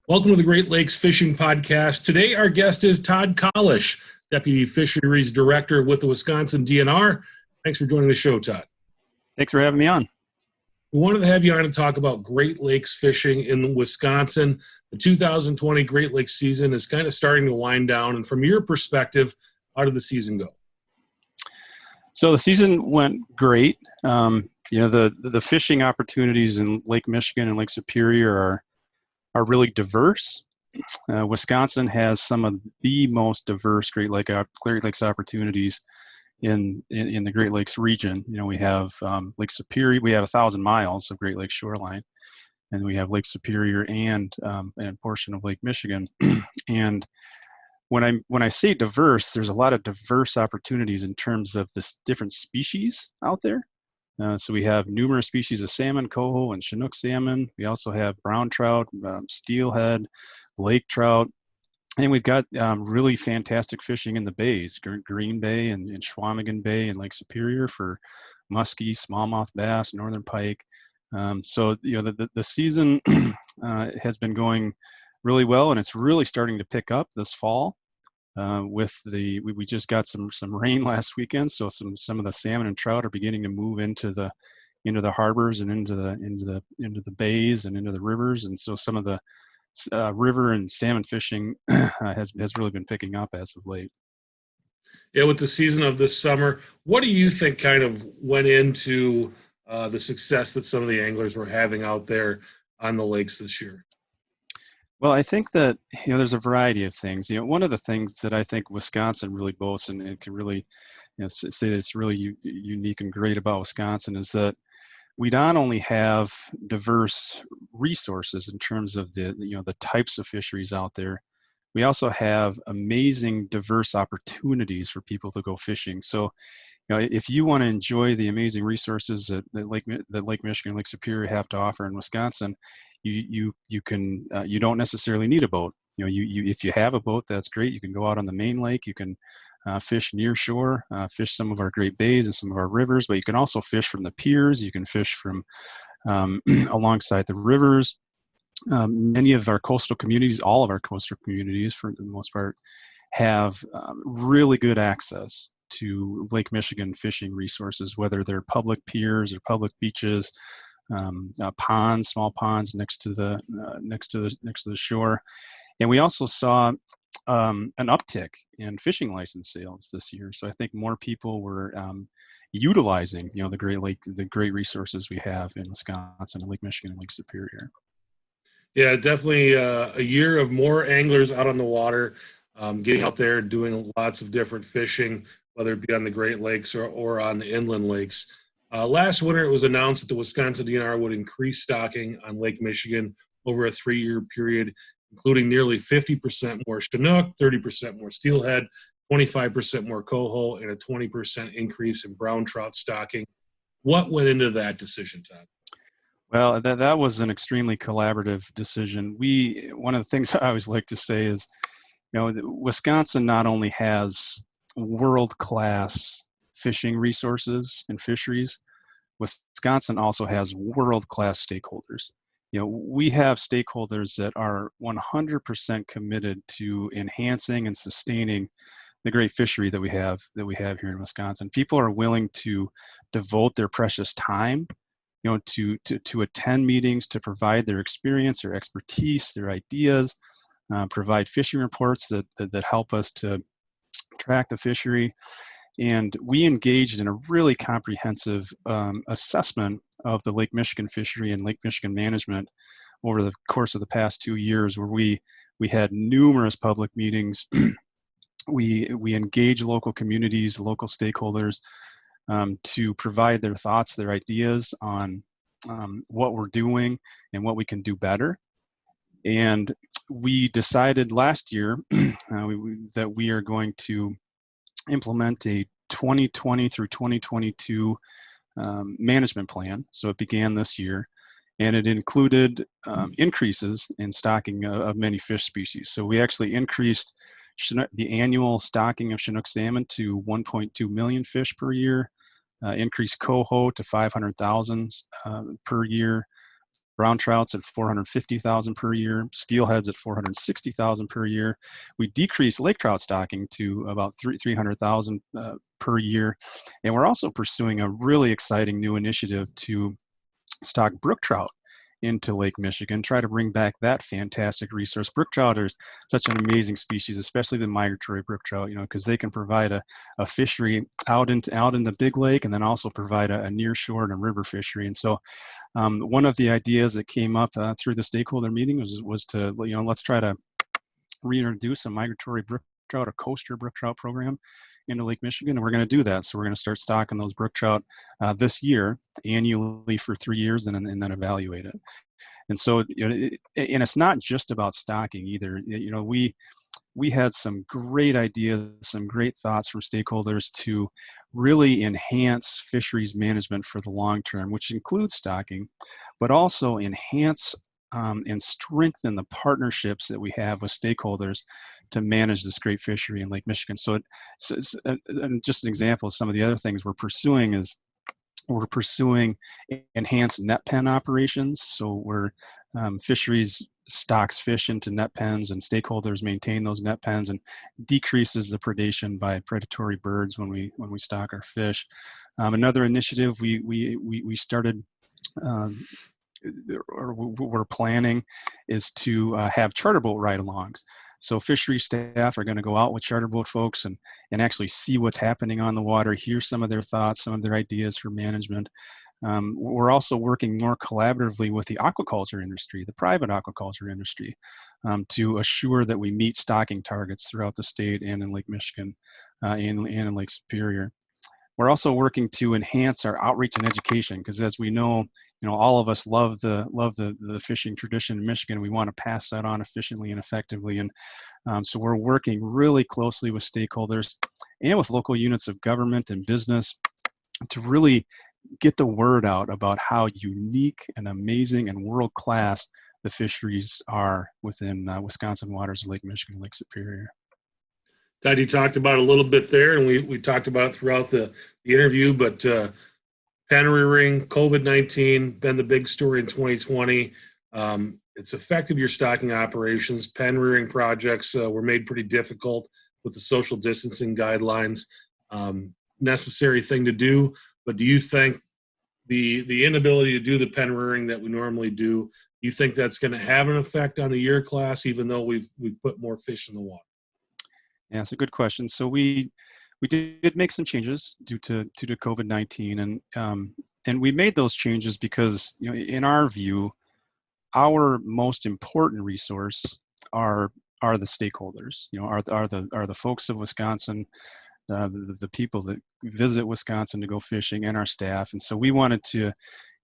Welcome to the Great Lakes Fishing Podcast. Today, our guest is Todd Kalish, Deputy Fisheries Director with the Wisconsin DNR. Thanks for joining the show, Todd. Thanks for having me on. We wanted to have you on to talk about Great Lakes fishing in Wisconsin. The 2020 Great Lakes season is kind of starting to wind down. And from your perspective, how did the season go? So the season went great. The fishing opportunities in Lake Michigan and Lake Superior are really diverse. Wisconsin has some of the most diverse Great Lakes opportunities in the Great Lakes region. We have Lake Superior. We have 1,000 miles of Great Lakes shoreline, and we have Lake Superior and a portion of Lake Michigan. And when I say diverse, there's a lot of diverse opportunities in terms of the different species out there. So we have numerous species of salmon, coho, and Chinook salmon. We also have brown trout, steelhead, lake trout, and we've got really fantastic fishing in the bays, Green Bay and Schwamigan Bay and Lake Superior for muskie, smallmouth bass, northern pike. So the season has been going really well, and it's really starting to pick up this fall. We just got some rain last weekend, so some of the salmon and trout are beginning to move into the harbors and into the bays and into the rivers, and so some of the river and salmon fishing has really been picking up as of late. Yeah, with the season of this summer, what do you think kind of went into the success that some of the anglers were having out there on the lakes this year? Well, I think that there's a variety of things. One of the things that I think Wisconsin really boasts and can really say that's really unique and great about Wisconsin is that we not only have diverse resources in terms of the types of fisheries out there, we also have amazing diverse opportunities for people to go fishing. So, if you want to enjoy the amazing resources that Lake Michigan and Lake Superior have to offer in Wisconsin, you don't necessarily need a boat. If you have a boat, that's great. You can go out on the main lake. You can fish near shore, fish some of our great bays and some of our rivers, but you can also fish from the piers. You can fish from alongside the rivers. Many of our coastal communities, all of our coastal communities for the most part, have really good access to Lake Michigan fishing resources, whether they're public piers or public beaches, ponds, small ponds next to the shore. And we also saw an uptick in fishing license sales this year. So I think more people were utilizing the great resources we have in Wisconsin and Lake Michigan and Lake Superior. Yeah, definitely a year of more anglers out on the water, getting out there, doing lots of different fishing, whether it be on the Great Lakes or on the inland lakes. Last winter, it was announced that the Wisconsin DNR would increase stocking on Lake Michigan over a 3-year period, including nearly 50% more Chinook, 30% more steelhead, 25% more coho, and a 20% increase in brown trout stocking. What went into that decision, Todd? Well, that was an extremely collaborative decision. One of the things I always like to say is, Wisconsin not only has world-class fishing resources and fisheries, Wisconsin also has world-class stakeholders. We have stakeholders that are 100% committed to enhancing and sustaining the great fishery that we have here in Wisconsin. People are willing to devote their precious time to attend meetings, to provide their experience, their expertise, their ideas, provide fishing reports that help us to track the fishery. And we engaged in a really comprehensive assessment of the Lake Michigan fishery and Lake Michigan management over the course of the past 2 years, where we had numerous public meetings. We engaged local communities, local stakeholders, to provide their thoughts, their ideas on what we're doing and what we can do better. And we decided last year that we are going to implement a 2020 through 2022 management plan. So it began this year, and it included increases in stocking of many fish species. So we actually increased the annual stocking of Chinook salmon to 1.2 million fish per year, increased coho to 500,000 per year, brown trouts at 450,000 per year, steelheads at 460,000 per year. We decreased lake trout stocking to about 300,000 per year. And we're also pursuing a really exciting new initiative to stock brook trout into Lake Michigan, try to bring back that fantastic resource. Brook trout are such an amazing species, especially the migratory brook trout, because they can provide a fishery out in the big lake, and then also provide a near shore and a river fishery. And so one of the ideas that came up through the stakeholder meeting was to, let's try to reintroduce a migratory brook trout, a coaster brook trout program into Lake Michigan, and we're going to do that. So we're going to start stocking those brook trout this year, annually for 3 years, and then evaluate it. And so, and it's not just about stocking either. We had some great ideas, some great thoughts from stakeholders to really enhance fisheries management for the long term, which includes stocking, but also enhance and strengthen the partnerships that we have with stakeholders to manage this great fishery in Lake Michigan. So, and just an example of some of the other things we're pursuing is we're pursuing enhanced net pen operations. So we're fisheries stocks fish into net pens, and stakeholders maintain those net pens, and decreases the predation by predatory birds when we stock our fish. Another initiative we started or we're planning is to have charter boat ride-alongs. So fishery staff are going to go out with charter boat folks and actually see what's happening on the water, hear some of their thoughts, some of their ideas for management. We're also working more collaboratively with the aquaculture industry, the private aquaculture industry, to assure that we meet stocking targets throughout the state and in Lake Michigan and in Lake Superior. We're also working to enhance our outreach and education, because as we know, all of us love the fishing tradition in Michigan. We want to pass that on efficiently and effectively. And so we're working really closely with stakeholders and with local units of government and business to really get the word out about how unique and amazing and world-class the fisheries are within Wisconsin waters of Lake Michigan and Lake Superior. Todd, you talked about it a little bit there, and we talked about it throughout the interview, but pen rearing, COVID-19, been the big story in 2020. It's affected your stocking operations. Pen rearing projects were made pretty difficult with the social distancing guidelines. Necessary thing to do, but do you think the inability to do the pen rearing that we normally do, you think that's going to have an effect on the year class, even though we've put more fish in the water? Yeah, it's a good question. So we did make some changes due to COVID-19, and we made those changes because, in our view, our most important resource are the stakeholders. Are the folks of Wisconsin, the people that visit Wisconsin to go fishing, and our staff. And so we wanted to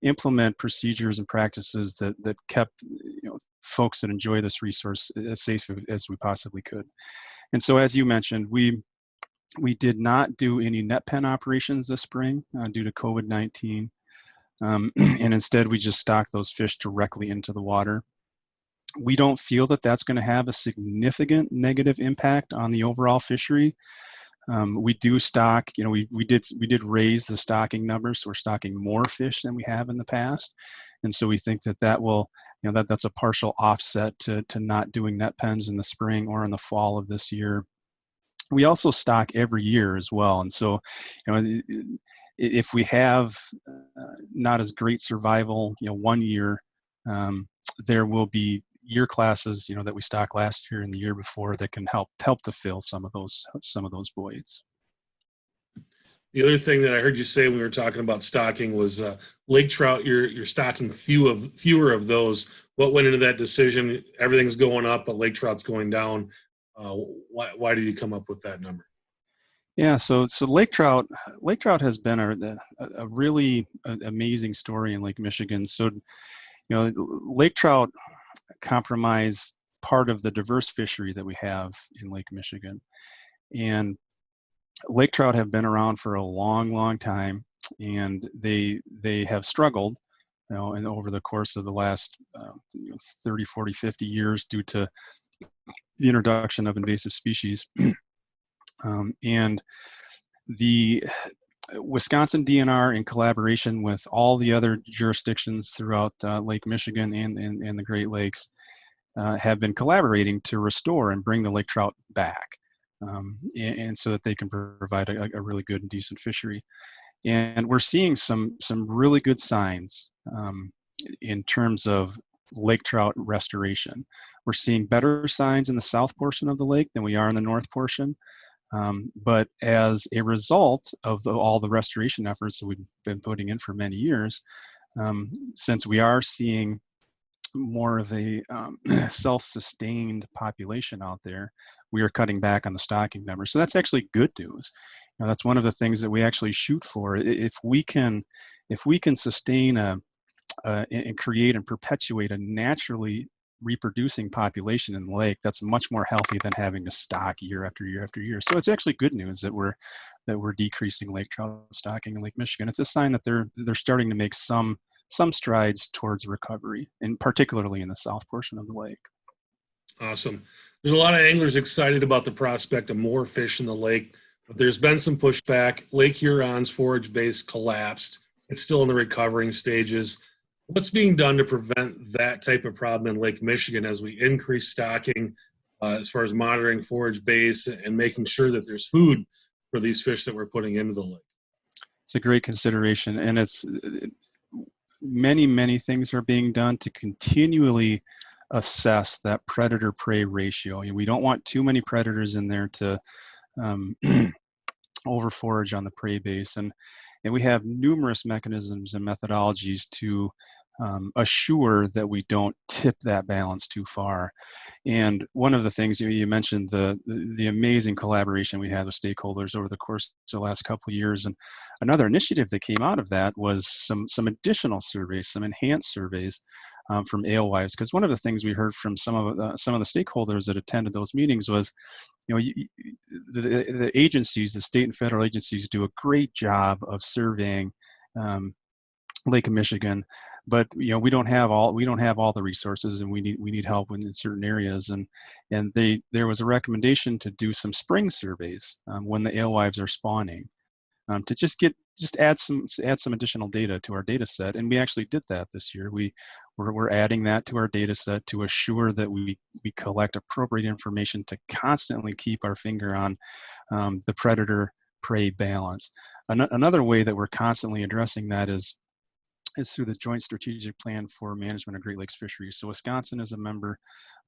implement procedures and practices that kept folks that enjoy this resource as safe as we possibly could. And so, as you mentioned, we did not do any net pen operations this spring due to COVID-19, and instead we just stocked those fish directly into the water. We don't feel that that's going to have a significant negative impact on the overall fishery. We do stock, we did raise the stocking numbers, so we're stocking more fish than we have in the past, and so we think that will, that's a partial offset to not doing net pens in the spring or in the fall of this year. We also stock every year as well, and so if we have not as great survival, one year, there will be year classes, that we stocked last year and the year before that can help to fill some of those voids. The other thing that I heard you say when we were talking about stocking was lake trout. You're stocking fewer of those. What went into that decision? Everything's going up, but lake trout's going down. Why did you come up with that number? Yeah, so lake trout has been a really amazing story in Lake Michigan. So, lake trout comprise part of the diverse fishery that we have in Lake Michigan, and lake trout have been around for a long time, and they have struggled, and over the course of the last 30, 40, 50 years due to the introduction of invasive species. And Wisconsin DNR, in collaboration with all the other jurisdictions throughout Lake Michigan and the Great Lakes, have been collaborating to restore and bring the lake trout back, and so that they can provide a really good and decent fishery. And we're seeing some really good signs in terms of lake trout restoration. We're seeing better signs in the south portion of the lake than we are in the north portion. But as a result of all the restoration efforts that we've been putting in for many years, since we are seeing more of a self-sustained population out there, we are cutting back on the stocking numbers. So that's actually good news. That's one of the things that we actually shoot for. If we can sustain and create and perpetuate a naturally reproducing population in the lake, that's much more healthy than having to stock year after year after year. So it's actually good news that we're decreasing lake trout stocking in Lake Michigan. It's a sign that they're starting to make some strides towards recovery, and particularly in the south portion of the lake. Awesome. There's a lot of anglers excited about the prospect of more fish in the lake, but there's been some pushback. Lake Huron's forage base collapsed. It's still in the recovering stages. What's being done to prevent that type of problem in Lake Michigan as we increase stocking, as far as monitoring forage base and making sure that there's food for these fish that we're putting into the lake? It's a great consideration, and it's many things are being done to continually assess that predator-prey ratio. We don't want too many predators in there to over forage on the prey base, and we have numerous mechanisms and methodologies to assure that we don't tip that balance too far. And one of the things you mentioned, the amazing collaboration we had with stakeholders over the course of the last couple of years, and another initiative that came out of that was some additional surveys, some enhanced surveys from alewives. Because one of the things we heard from some of the stakeholders that attended those meetings was, the agencies, the state and federal agencies, do a great job of surveying Lake Michigan, but we don't have all the resources, and we need help in certain areas. And there was a recommendation to do some spring surveys when the alewives are spawning, to just add some additional data to our data set. And we actually did that this year. We're adding that to our data set to assure that we collect appropriate information to constantly keep our finger on the predator-prey balance. Another way that we're constantly addressing that is through the Joint Strategic Plan for Management of Great Lakes Fisheries. So Wisconsin is a member,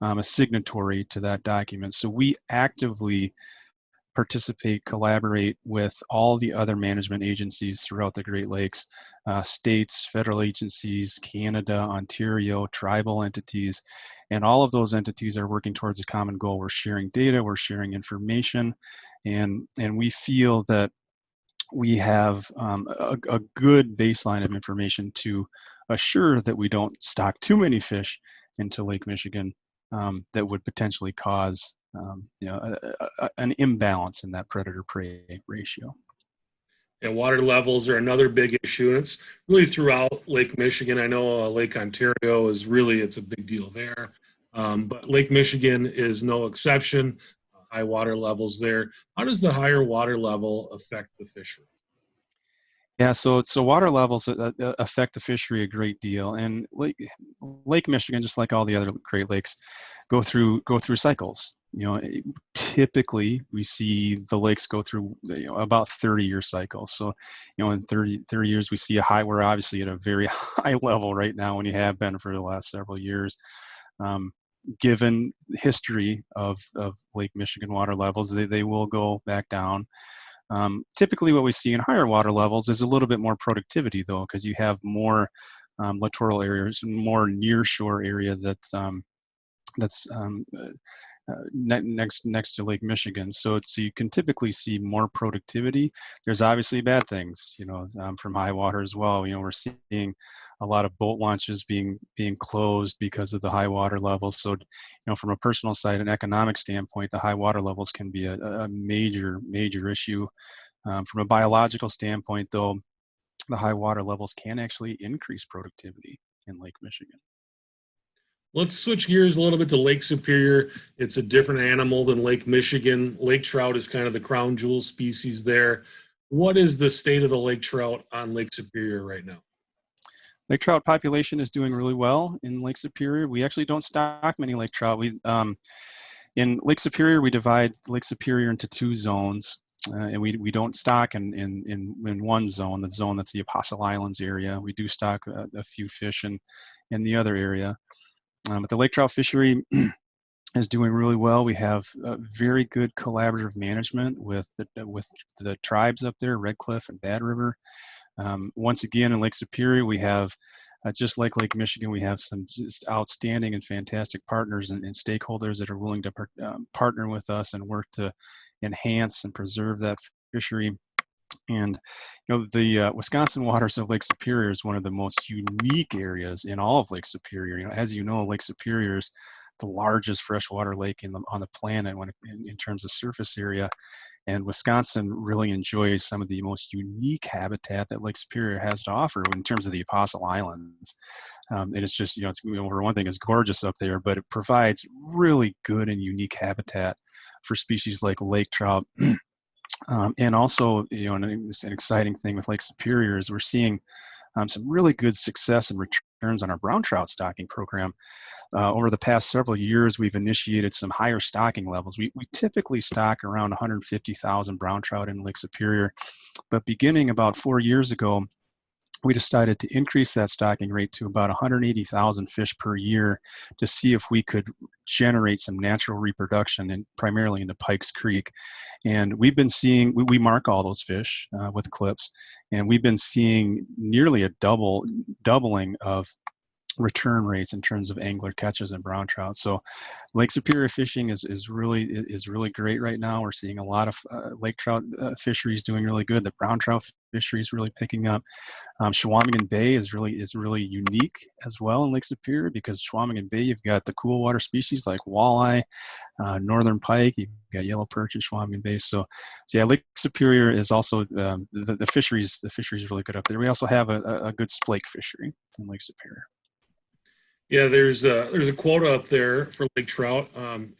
a signatory to that document. So we actively participate, collaborate with all the other management agencies throughout the Great Lakes, states, federal agencies, Canada, Ontario, tribal entities, and all of those entities are working towards a common goal. We're sharing data, we're sharing information, and we feel that we have a good baseline of information to assure that we don't stock too many fish into Lake Michigan that would potentially cause an imbalance in that predator-prey ratio. And water levels are another big issue, and it's really throughout Lake Michigan. I know Lake Ontario it's a big deal there, but Lake Michigan is no exception. High water levels there. How does the higher water level affect the fishery? Yeah, so water levels affect the fishery a great deal, and Lake Michigan, just like all the other Great Lakes, go through cycles. Typically we see the lakes go through about 30-year cycles. So in 30 years we see a high. We're obviously at a very high level right now, and you have been for the last several years. Given history of Lake Michigan water levels, they will go back down. Typically what we see in higher water levels is a little bit more productivity, though, because you have more littoral areas, more near shore area that's next to Lake Michigan. So you can typically see more productivity. There's obviously bad things, from high water as well. We're seeing a lot of boat launches being closed because of the high water levels. So, from a personal side and economic standpoint, the high water levels can be a major issue. From a biological standpoint, though, the high water levels can actually increase productivity in Lake Michigan. Let's switch gears a little bit to Lake Superior. It's a different animal than Lake Michigan. Lake trout is kind of the crown jewel species there. What is the state of the lake trout on Lake Superior right now? Lake trout population is doing really well in Lake Superior. We actually don't stock many lake trout. In Lake Superior, we divide Lake Superior into two zones, and we don't stock in one zone, the zone that's the Apostle Islands area. We do stock a few fish in the other area. But the lake trout fishery is doing really well. We have very good collaborative management with the tribes up there, Red Cliff and Bad River. Once again, in Lake Superior, we have, just like Lake Michigan, we have some just outstanding and fantastic partners and stakeholders that are willing to partner with us and work to enhance and preserve that fishery. And the Wisconsin waters of Lake Superior is one of the most unique areas in all of Lake Superior. As you know, Lake Superior is the largest freshwater lake on the planet in terms of surface area. And Wisconsin really enjoys some of the most unique habitat that Lake Superior has to offer in terms of the Apostle Islands. And it's just, for one thing, it's gorgeous up there, but it provides really good and unique habitat for species like lake trout. And also, an exciting thing with Lake Superior is we're seeing some really good success and returns on our brown trout stocking program. Over the past several years, we've initiated some higher stocking levels. We typically stock around 150,000 brown trout in Lake Superior, but beginning about 4 years ago, we decided to increase that stocking rate to about 180,000 fish per year to see if we could generate some natural reproduction, primarily into Pikes Creek. And we've been seeing, we mark all those fish with clips, and we've been seeing nearly a doubling of return rates in terms of angler catches and brown trout. So Lake Superior fishing is really great right now. We're seeing a lot of lake trout fisheries doing really good. The brown trout fishery is really picking up. Chequamegon Bay is really unique as well in Lake Superior, because Chequamegon Bay, you've got the cool water species like walleye, northern pike, you've got yellow perch in Chequamegon Bay. So yeah, Lake Superior is also the fisheries is really good up there. We also have a good splake fishery in Lake Superior. Yeah, there's a quota up there for lake trout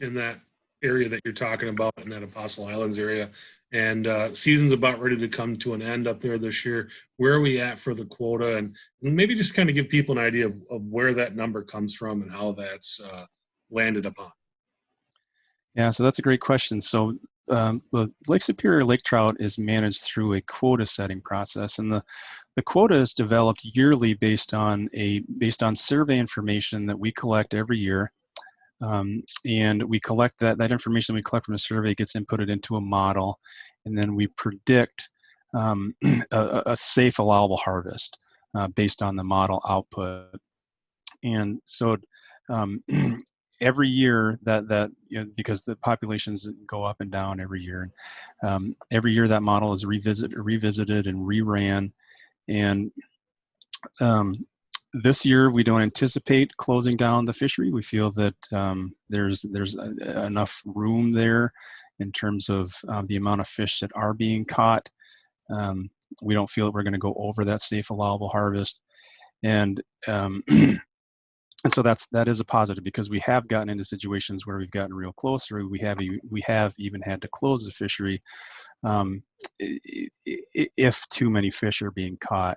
in that area that you're talking about, in that Apostle Islands area. And season's about ready to come to an end up there this year. Where are we at for the quota? And maybe just kind of give people an idea of where that number comes from and how that's landed upon. Yeah, so that's a great question. So the Lake Superior lake trout is managed through a quota setting process, and the quota is developed yearly based on survey information that we collect every year. And we collect that information we collect from the survey gets inputted into a model, and then we predict a safe allowable harvest based on the model output. And so every year because the populations go up and down every year, that model is revisited and reran. And this year, we don't anticipate closing down the fishery. We feel that there's enough room there in terms of the amount of fish that are being caught. We don't feel that we're going to go over that safe allowable harvest, and and so that is a positive, because we have gotten into situations where we've gotten real close, or we have even had to close the fishery if too many fish are being caught.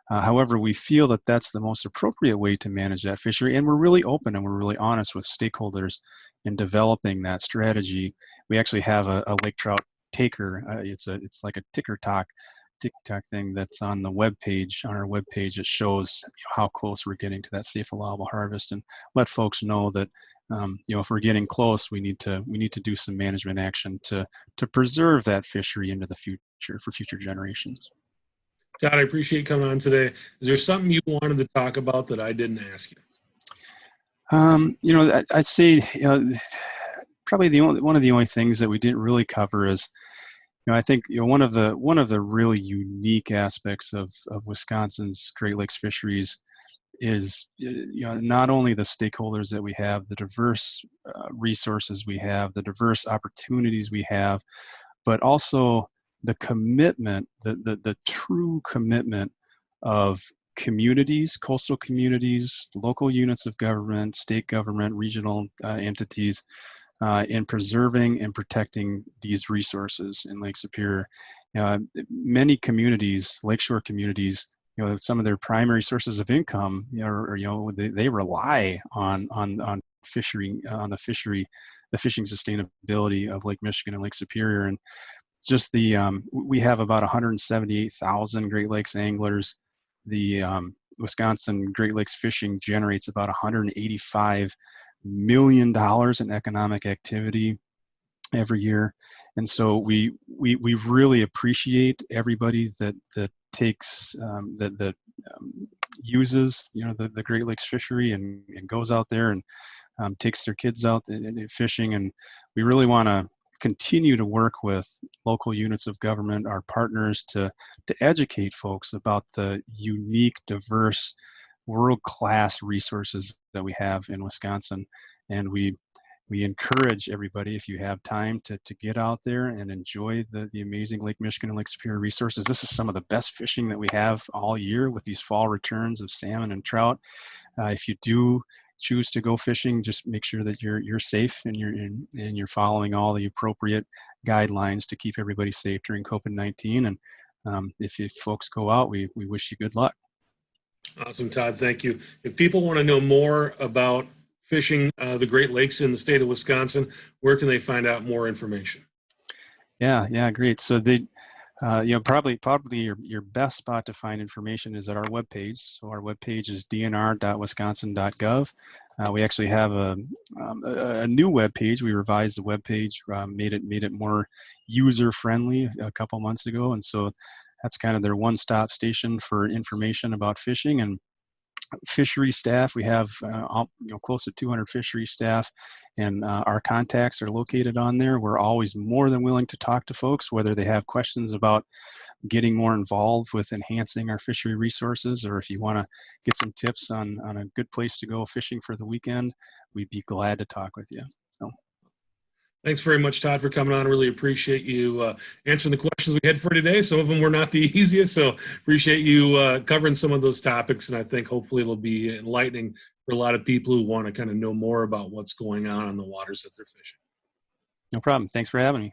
However, we feel that that's the most appropriate way to manage that fishery, and we're really open and we're really honest with stakeholders in developing that strategy. We actually have a lake trout taker. It's like a TikTok thing that's on the webpage. On our webpage, it shows how close we're getting to that safe allowable harvest, and let folks know that if we're getting close, we need to do some management action to preserve that fishery into the future for future generations. Todd, I appreciate you coming on today. Is there something you wanted to talk about that I didn't ask you? I'd say probably one of the only things that we didn't really cover is, I think one of the really unique aspects of Wisconsin's Great Lakes fisheries is not only the stakeholders that we have, the diverse resources we have, the diverse opportunities we have, but also the commitment, the true commitment of communities, coastal communities, local units of government, state government, regional entities, in preserving and protecting these resources in Lake Superior. Many communities, lakeshore communities, some of their primary sources of income, they rely on fishery, on the fishing sustainability of Lake Michigan and Lake Superior. And just we have about 178,000 Great Lakes anglers. The Wisconsin Great Lakes fishing generates about $185 million in economic activity every year. And so we really appreciate everybody that takes that uses the Great Lakes fishery and goes out there and takes their kids out and fishing. And we really want to continue to work with local units of government, our partners, to educate folks about the unique, diverse, world-class resources that we have in Wisconsin. And we encourage everybody, if you have time, to get out there and enjoy the amazing Lake Michigan and Lake Superior resources. This is some of the best fishing that we have all year with these fall returns of salmon and trout. If you do choose to go fishing, just make sure that you're safe and you're following all the appropriate guidelines to keep everybody safe during COVID-19. And if folks go out, we wish you good luck. Awesome, Todd. Thank you. If people want to know more about fishing the Great Lakes in the state of Wisconsin, where can they find out more information? Yeah, great. So they, probably your best spot to find information is at our webpage. So our webpage is dnr.wisconsin.gov. We actually have a new webpage. We revised the webpage, made it more user friendly a couple months ago, and so that's kind of their one-stop station for information about fishing. And fishery staff, we have close to 200 fishery staff, and our contacts are located on there. We're always more than willing to talk to folks, whether they have questions about getting more involved with enhancing our fishery resources, or if you want to get some tips on a good place to go fishing for the weekend, we'd be glad to talk with you. Thanks very much, Todd, for coming on. Really appreciate you answering the questions we had for today. Some of them were not the easiest, so appreciate you covering some of those topics. And I think hopefully it'll be enlightening for a lot of people who want to kind of know more about what's going on the waters that they're fishing. No problem. Thanks for having me.